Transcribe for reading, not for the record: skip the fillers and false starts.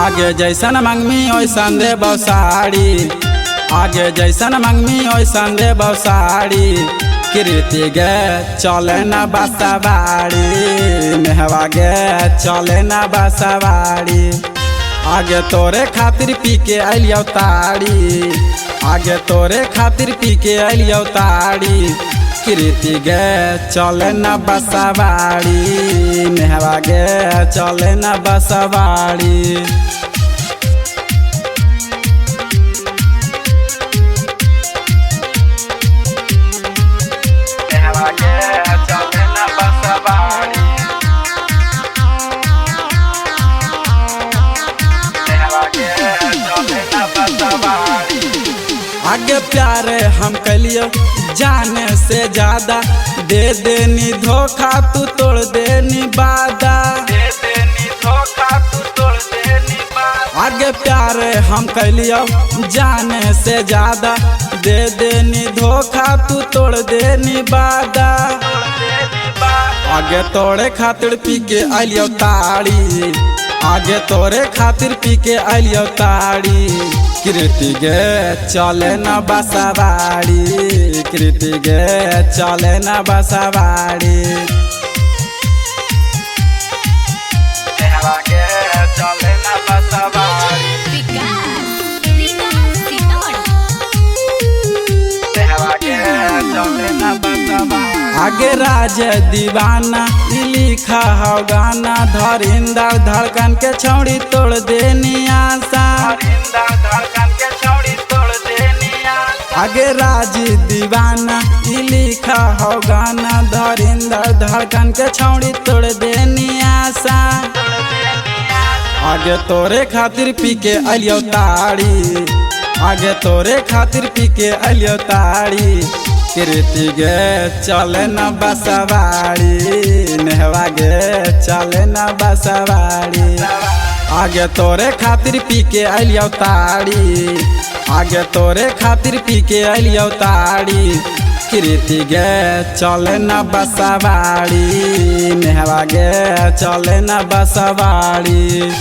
आगे जैसन मंगमी ओइसन देब साड़ी, आगे जैसन मंगमी ओइसन देब साड़ी। कृति गे चले न बसवाड़ी, मेहवा गे चले न बसवाड़ी। आगे तोरे खातिर पी के अलियो ताड़ी, आगे तोरे खातिर पी के अलियो ताड़ी। कृति गे चले न बसवाड़ी, मेहवा गे चले न बसवाड़ी। आगे प्यार हम कलियो जाने से ज्यादा, दे देनी धोखा तू तोड़ देनी वादा, दे देनी धोखा तू तोड़ देनी वादा। आगे प्यार हम कलियो जाने से ज्यादा, दे देनी धोखा तू तोड़ देनी वादा। आगे तोड़े खातिर पी के अलियो ताड़ी, आगे तोरे खातिर पी के अलियो ताड़ी। कृति गे चले न बसवाड़ी, कृति गे चले न बसवाड़ी। चले न बसवाड़ी, चले न बसवाड़ी। आगे राज दीवाना लिखा हो गाना, धरिंदर धड़कन के छौड़ी तोड़ देनी आशा, धड़कन के छौड़ी तोड़ देनी आशा। आगे राज दीवाना लिखा हो गाना, धरिंदर धड़कन के छौड़ी तोड़ देनी आशा। आगे तोरे खातिर पी के अलियो ताड़ी, आगे तोरे खातिर पी के अलियो ताड़ी। कृति गे चले न बसवाड़ी, मेहवा गे चले न बसवाड़ी। आगे तोरे खातिर पी के अलियो ताड़ी, आगे तोरे खातिर पी के अलियो ताड़ी। कृति गे चले न बसवाड़ी, मेहवा गे चले न बसवाड़ी।